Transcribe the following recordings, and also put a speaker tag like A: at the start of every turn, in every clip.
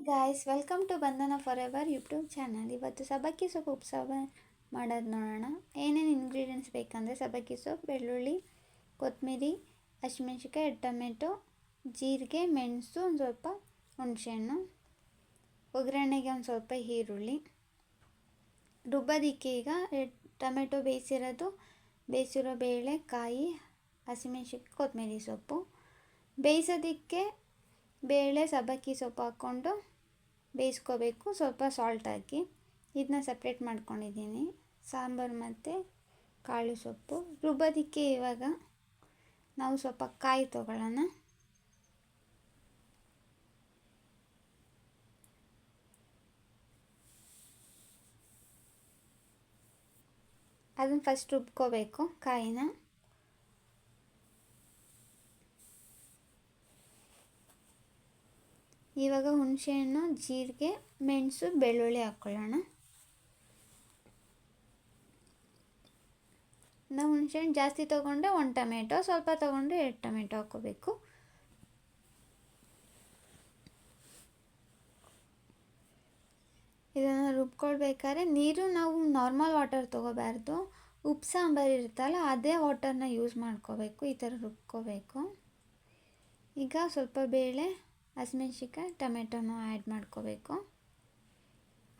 A: Guys welcome to ಬಂಧನ for ever YouTube channel. ಇವತ್ತು ಸಬ್ಬಕ್ಕಿ ಸೊಪ್ಪು ಉಪ್ಸಾರು ಮಾಡೋದು ನೋಡೋಣ. ಏನೇನು ಇಂಗ್ರೀಡಿಯೆಂಟ್ಸ್ ಬೇಕಂದರೆ ಸಬ್ಬಕ್ಕಿ ಸೊಪ್ಪು, ಬೆಳ್ಳುಳ್ಳಿ, ಕೊತ್ತಂಬರಿ, ಹಸಿಮೆಣ್ಸಿಕಾಯಿ, ಟೊಮೆಟೊ, ಜೀರಿಗೆ, ಮೆಣಸು, ಒಂದು ಸ್ವಲ್ಪ ಹುಣಸೆಹಣ್ಣು, ಒಗ್ಗರಣೆಗೆ ಒಂದು ಸ್ವಲ್ಪ ಈರುಳ್ಳಿ. ರುಬ್ಬೋದಕ್ಕೆ ಈಗ ಟೊಮೆಟೊ ಬೇಯಿಸಿರೋ ಬೇಳೆ, ಕಾಯಿ, ಹಸಿಮೆಣ್ಸಿಕಾಯಿ, ಕೊತ್ತಂಬರಿ ಸೊಪ್ಪು. ಬೇಯಿಸೋದಕ್ಕೆ ಬೇಳೆ ಸಬ್ಬಕ್ಕಿ ಸೊಪ್ಪು ಹಾಕ್ಕೊಂಡು ಬೇಯಿಸ್ಕೋಬೇಕು, ಸ್ವಲ್ಪ ಸಾಲ್ಟ್ ಹಾಕಿ. ಇದನ್ನ ಸಪ್ರೇಟ್ ಮಾಡ್ಕೊಂಡಿದ್ದೀನಿ. ಸಾಂಬಾರು ಮತ್ತು ಕಾಳು ಸೊಪ್ಪು ರುಬ್ಬೋದಕ್ಕೆ ಇವಾಗ ನಾವು ಸ್ವಲ್ಪ ಕಾಯಿ ತೊಗೊಳ್ಳೋಣ. ಅದನ್ನು ಫಸ್ಟ್ ರುಬ್ಕೋಬೇಕು ಕಾಯಿನ. ಇವಾಗ ಹುಣಸೆಹಣ್ಣು, ಜೀರಿಗೆ, ಮೆಣಸು, ಬೆಳ್ಳುಳ್ಳಿ ಹಾಕ್ಕೊಳ್ಳೋಣ. ನಾವು ಹುಣಸೆಹಣ್ಣು ಜಾಸ್ತಿ ತೊಗೊಂಡ್ರೆ 1 ಟೊಮೆಟೊ, ಸ್ವಲ್ಪ ತೊಗೊಂಡ್ರೆ 2 ಟೊಮೆಟೊ ಹಾಕ್ಕೋಬೇಕು. ಇದನ್ನು ರುಬ್ಕೊಳ್ಬೇಕಾದ್ರೆ ನೀರು ನಾವು ನಾರ್ಮಲ್ ವಾಟರ್ ತೊಗೋಬಾರ್ದು. ಉಪ್ಪು ಸಾಂಬಾರು ಇರುತ್ತಲ್ಲ ಅದೇ ವಾಟರ್ನ ಯೂಸ್ ಮಾಡ್ಕೋಬೇಕು. ಈ ಥರ ರುಬ್ಕೋಬೇಕು. ಈಗ ಸ್ವಲ್ಪ ಬೇಳೆ, ಹಸಿಮೆಣ್ಸಿಕಾಯಿ, ಟೊಮೆಟೊನೂ ಆ್ಯಡ್ ಮಾಡ್ಕೋಬೇಕು.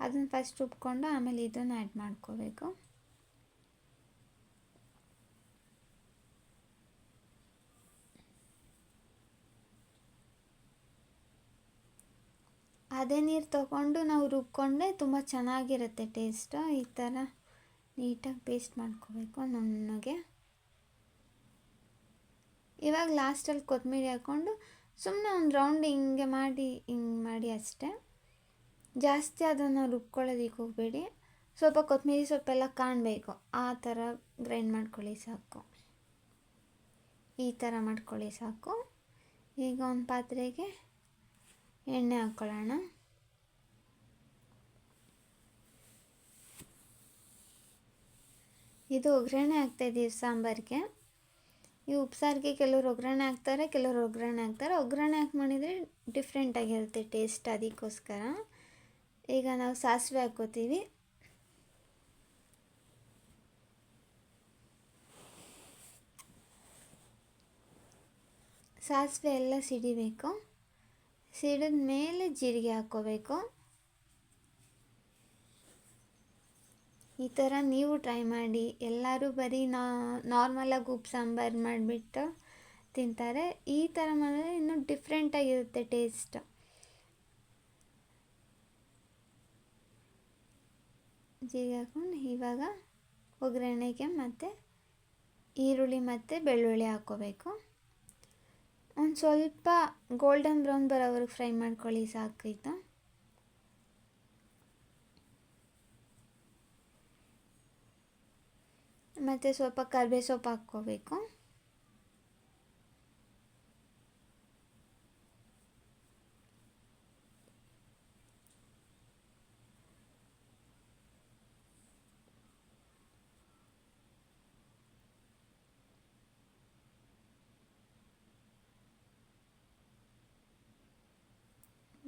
A: ಅದನ್ನು ಫಸ್ಟ್ ರುಬ್ಕೊಂಡು ಆಮೇಲೆ ಇದನ್ನು ಆ್ಯಡ್ ಮಾಡ್ಕೋಬೇಕು. ಅದೇ ನೀರು ತೊಗೊಂಡು ನಾವು ರುಬ್ಕೊಂಡ್ರೆ ತುಂಬ ಚೆನ್ನಾಗಿರುತ್ತೆ ಟೇಸ್ಟು. ಈ ಥರ ನೀಟಾಗಿ ಪೇಸ್ಟ್ ಮಾಡ್ಕೋಬೇಕು ನುಣ್ಣಗೆ. ಇವಾಗ ಲಾಸ್ಟಲ್ಲಿ ಕೊತ್ತಂಬರಿ ಹಾಕ್ಕೊಂಡು ಸುಮ್ಮನೆ ಒಂದು ರೌಂಡ್ ಹಿಂಗೆ ಮಾಡಿ ಅಷ್ಟೇ. ಜಾಸ್ತಿ ಅದನ್ನು ರುಬ್ಕೊಳ್ಳೋದಕ್ಕೆ ಹೋಗಬೇಡಿ. ಸ್ವಲ್ಪ ಕೊತ್ತಂಬರಿ ಸೊಪ್ಪೆಲ್ಲ ಕಾಣಬೇಕು, ಆ ಥರ ಗ್ರೈಂಡ್ ಮಾಡ್ಕೊಳ್ಳಿ ಸಾಕು. ಈ ಥರ ಮಾಡ್ಕೊಳ್ಳಿ ಸಾಕು. ಈಗ ಒಂದು ಪಾತ್ರೆಗೆ ಎಣ್ಣೆ ಹಾಕ್ಕೊಳ್ಳೋಣ. ಇದು ಒಗ್ಗರಣೆ ಹಾಕ್ತಾಯಿದ್ದೀವಿ ಸಾಂಬಾರಿಗೆ. ಈ ಉಪ್ಸಾರಿಗೆ ಕೆಲವರು ಒಗ್ಗರಣೆ ಹಾಕ್ತಾರೆ, ಕೆಲವರು ಒಗ್ಗರಣೆ ಹಾಕ್ತಾರೆ. ಒಗ್ಗರಣೆ ಹಾಕಿ ಮಾಡಿದರೆ ಡಿಫ್ರೆಂಟಾಗಿರುತ್ತೆ ಟೇಸ್ಟ್, ಅದಕ್ಕೋಸ್ಕರ. ಈಗ ನಾವು ಸಾಸಿವೆ ಹಾಕ್ಕೋತೀವಿ. ಸಾಸಿವೆ ಎಲ್ಲ ಸಿಡಿಬೇಕು. ಸಿಡಿದ ಮೇಲೆ ಜೀರಿಗೆ ಹಾಕ್ಕೋಬೇಕು. ಈ ಥರ ನೀವು ಟ್ರೈ ಮಾಡಿ. ಎಲ್ಲರೂ ಬರೀ ನಾರ್ಮಲಾಗಿ ಉಪ್ಪು ಸಾಂಬಾರು ಮಾಡಿಬಿಟ್ಟು ತಿಂತಾರೆ. ಈ ಥರ ಮಾಡಿದ್ರೆ ಇನ್ನೂ ಡಿಫ್ರೆಂಟಾಗಿರುತ್ತೆ ಟೇಸ್ಟ್. ಜೀರಿಗೆ ಹಾಕ್ಕೊಂಡು ಇವಾಗ ಒಗ್ಗರಣೆಗೆ ಮತ್ತು ಈರುಳ್ಳಿ ಮತ್ತು ಬೆಳ್ಳುಳ್ಳಿ ಹಾಕ್ಕೋಬೇಕು. ಒಂದು ಸ್ವಲ್ಪ ಗೋಲ್ಡನ್ ಬ್ರೌನ್ ಬರೋವರೆಗೆ ಫ್ರೈ ಮಾಡ್ಕೊಳ್ಳಿ ಸಾಕಿತ್ತು. ಮತ್ತು ಸ್ವಲ್ಪ ಕರಿಬೇವು ಸೊಪ್ಪು ಹಾಕ್ಕೋಬೇಕು.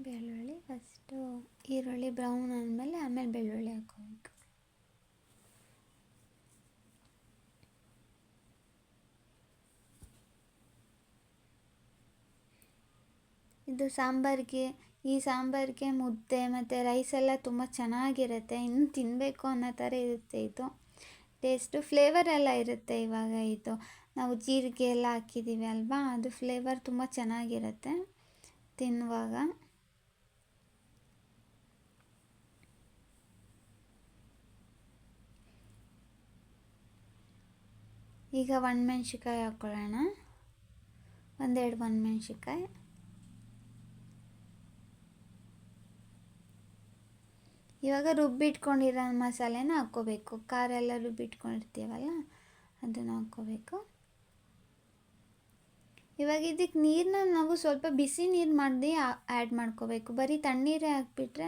A: ಬೆಳ್ಳುಳ್ಳಿ ಫಸ್ಟು ಈರುಳ್ಳಿ ಬ್ರೌನ್ ಆಮೇಲೆ ಬೆಳ್ಳುಳ್ಳಿ ಹಾಕ್ಕೋಬೇಕು. ಇದು ಈ ಸಾಂಬಾರಿಗೆ ಮುದ್ದೆ ಮತ್ತು ರೈಸೆಲ್ಲ ತುಂಬ ಚೆನ್ನಾಗಿರುತ್ತೆ. ಇನ್ನು ತಿನ್ನಬೇಕು ಅನ್ನೋ ಥರ ಇರುತ್ತೆ ಇದು ಟೇಸ್ಟು. ಫ್ಲೇವರ್ ಎಲ್ಲ ಇರುತ್ತೆ. ಇವಾಗ ಇದು ನಾವು ಜೀರಿಗೆ ಎಲ್ಲ ಹಾಕಿದ್ದೀವಿ ಅಲ್ವಾ, ಅದು ಫ್ಲೇವರ್ ತುಂಬ ಚೆನ್ನಾಗಿರುತ್ತೆ ತಿನ್ನುವಾಗ. ಈಗ ಒಣಮೆಣ್ಸಿಕಾಯಿ ಹಾಕ್ಕೊಳ್ಳೋಣ. 1-2 ಒಣಮೆಣ್ಸಿಕಾಯಿ. ಇವಾಗ ರುಬ್ಬಿಟ್ಕೊಂಡಿರೋ ಮಸಾಲೆನ ಹಾಕ್ಕೋಬೇಕು. ಖಾರ ಎಲ್ಲ ರುಬ್ಬಿಟ್ಕೊಂಡಿರ್ತೀವಲ್ಲ ಅದನ್ನು ಹಾಕ್ಕೋಬೇಕು. ಇವಾಗ ಇದಕ್ಕೆ ನೀರನ್ನ ನಾವು ಸ್ವಲ್ಪ ಬಿಸಿ ನೀರು ಮಾಡಿ ಆ್ಯಡ್ ಮಾಡ್ಕೋಬೇಕು. ಬರೀ ತಣ್ಣೀರೇ ಹಾಕ್ಬಿಟ್ರೆ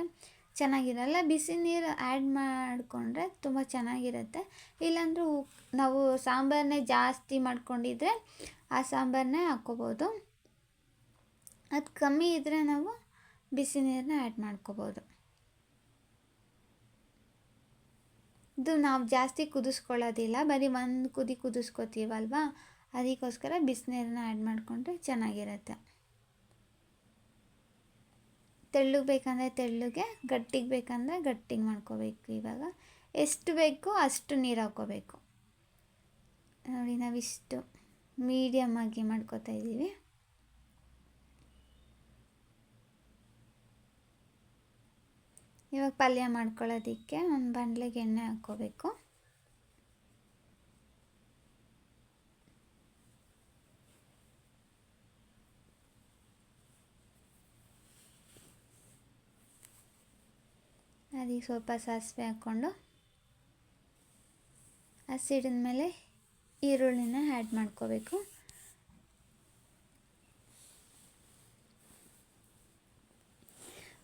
A: ಚೆನ್ನಾಗಿರಲ್ಲ. ಬಿಸಿ ನೀರು ಆ್ಯಡ್ ಮಾಡಿಕೊಂಡ್ರೆ ತುಂಬ ಚೆನ್ನಾಗಿರುತ್ತೆ. ಇಲ್ಲಾಂದ್ರೆ ನಾವು ಸಾಂಬಾರನ್ನೇ ಜಾಸ್ತಿ ಮಾಡ್ಕೊಂಡಿದ್ರೆ ಆ ಸಾಂಬಾರನ್ನೇ ಹಾಕ್ಕೋಬೋದು. ಅದು ಕಮ್ಮಿ ಇದ್ದರೆ ನಾವು ಬಿಸಿ ನೀರನ್ನ ಆ್ಯಡ್ ಮಾಡ್ಕೋಬೋದು. ಇದು ನಾವು ಜಾಸ್ತಿ ಕುದಿಸ್ಕೊಳ್ಳೋದಿಲ್ಲ, ಬರೀ ಒಂದು ಕುದಿ ಕುದಿಸ್ಕೊತೀವಲ್ವ, ಅದಕ್ಕೋಸ್ಕರ ಬಿಸಿನೀರನ್ನ ಆ್ಯಡ್ ಮಾಡಿಕೊಂಡ್ರೆ ಚೆನ್ನಾಗಿರುತ್ತೆ. ತೆಳ್ಳಗೆ ಬೇಕಂದರೆ ತೆಳ್ಳಗೆ, ಗಟ್ಟಿಗೆ ಬೇಕಂದರೆ ಗಟ್ಟಿಗೆ ಮಾಡ್ಕೋಬೇಕು. ಇವಾಗ ಎಷ್ಟು ಬೇಕೋ ಅಷ್ಟು ನೀರು ಹಾಕ್ಕೋಬೇಕು. ನೋಡಿ, ನಾವಿಷ್ಟು ಮೀಡಿಯಮ್ ಆಗಿ ಮಾಡ್ಕೋತಾ ಇದ್ದೀವಿ. ಇವಾಗ ಪಲ್ಯ ಮಾಡ್ಕೊಳ್ಳೋದಕ್ಕೆ ಒಂದು ಬಾಣಲೆಗೆ ಎಣ್ಣೆ ಹಾಕ್ಕೋಬೇಕು. ಅದಕ್ಕೆ ಸ್ವಲ್ಪ ಸಾಸಿವೆ ಹಾಕ್ಕೊಂಡು ಹಸಿಡಿದ ಮೇಲೆ ಈರುಳ್ಳಿನ ಆ್ಯಡ್ ಮಾಡ್ಕೋಬೇಕು.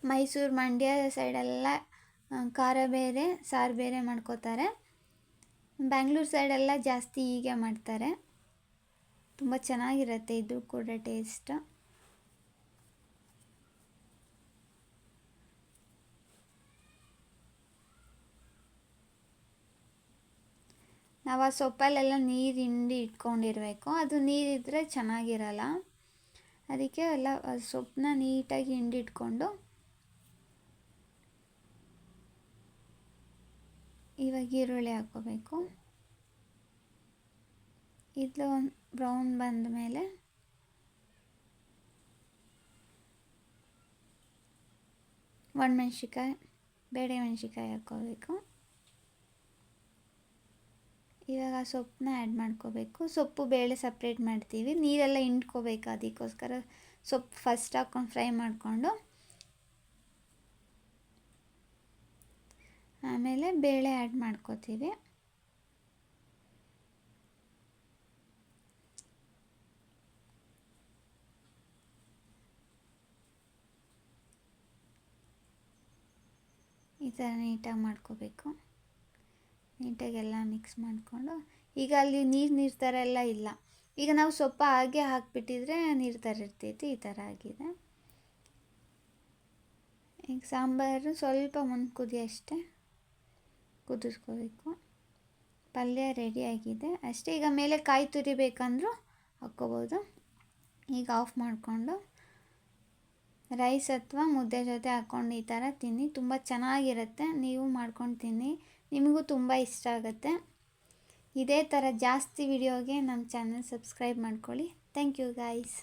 A: ಮೈಸೂರು, ಮಂಡ್ಯ ಸೈಡೆಲ್ಲ ಖಾರ ಬೇರೆ ಸಾರು ಬೇರೆ ಮಾಡ್ಕೋತಾರೆ. ಬ್ಯಾಂಗ್ಳೂರು ಸೈಡೆಲ್ಲ ಜಾಸ್ತಿ ಹೀಗೆ ಮಾಡ್ತಾರೆ. ತುಂಬ ಚೆನ್ನಾಗಿರುತ್ತೆ ಇದು ಕೂಡ ಟೇಸ್ಟ್. ನಾವು ಆ ಸೊಪ್ಪಲ್ಲೆಲ್ಲ ನೀರು ಹಿಂಡಿ ಇಟ್ಕೊಂಡಿರಬೇಕು. ಅದು ನೀರಿದ್ದರೆ ಚೆನ್ನಾಗಿರಲ್ಲ. ಅದಕ್ಕೆ ಎಲ್ಲ ಸೊಪ್ಪನ್ನ ನೀಟಾಗಿ ಹಿಂಡಿಟ್ಕೊಂಡು ಇವಾಗ ಈರುಳ್ಳಿ ಹಾಕ್ಕೋಬೇಕು. ಇದು ಒಂದು ಬ್ರೌನ್ ಬಂದ ಮೇಲೆ ಒಣಮೆಣ್ಸಿಕಾಯಿ, ಬೇಳೆ ಮೆಣಸಿಕಾಯಿ ಹಾಕ್ಕೋಬೇಕು. ಇವಾಗ ಸೊಪ್ಪನ್ನ ಆ್ಯಡ್ ಮಾಡ್ಕೋಬೇಕು. ಸೊಪ್ಪು ಬೇಳೆ ಸಪ್ರೇಟ್ ಮಾಡ್ತೀವಿ, ನೀರೆಲ್ಲ ಹಿಂಡ್ಕೋಬೇಕು. ಅದಕ್ಕೋಸ್ಕರ ಸೊಪ್ಪು ಫಸ್ಟ್ ಹಾಕ್ಕೊಂಡು ಫ್ರೈ ಮಾಡಿಕೊಂಡು ಆಮೇಲೆ ಬೇಳೆ ಆ್ಯಡ್ ಮಾಡ್ಕೋತೀವಿ. ಈ ಥರ ನೀಟಾಗಿ ಮಾಡ್ಕೋಬೇಕು. ನೀಟಾಗೆಲ್ಲ ಮಿಕ್ಸ್ ಮಾಡಿಕೊಂಡು, ಈಗ ಅಲ್ಲಿ ನೀರು ಥರ ಎಲ್ಲ ಇಲ್ಲ. ಈಗ ನಾವು ಸೊಪ್ಪು ಹಾಗೆ ಹಾಕಿಬಿಟ್ಟಿದ್ರೆ ನೀರು ಥರ ಇರ್ತೈತಿ. ಈ ಥರ ಆಗಿದೆ. ಈಗ ಸಾಂಬಾರು ಸ್ವಲ್ಪ ಒಂದು ಕುದಿ ಅಷ್ಟೇ ಕುದಿಸ್ಕೋಬೇಕು. ಪಲ್ಯ ರೆಡಿಯಾಗಿದೆ ಅಷ್ಟೇ. ಈಗ ಮೇಲೆ ಕಾಯಿ ತುರಿ ಬೇಕಂದ್ರೂ ಹಾಕ್ಕೋಬೋದು. ಈಗ ಆಫ್ ಮಾಡಿಕೊಂಡು ರೈಸ್ ಅಥವಾ ಮುದ್ದೆ ಜೊತೆ ಹಾಕ್ಕೊಂಡು ಈ ಥರ ತಿನ್ನಿ, ತುಂಬ ಚೆನ್ನಾಗಿರುತ್ತೆ. ನೀವು ಮಾಡ್ಕೊಂಡು ತಿನ್ನಿ, ನಿಮಗೂ ತುಂಬ ಇಷ್ಟ ಆಗುತ್ತೆ. ಇದೇ ಥರ ಜಾಸ್ತಿ ವಿಡಿಯೋಗೆ ನಮ್ಮ ಚಾನಲ್ ಸಬ್ಸ್ಕ್ರೈಬ್ ಮಾಡ್ಕೊಳ್ಳಿ. Thank you guys.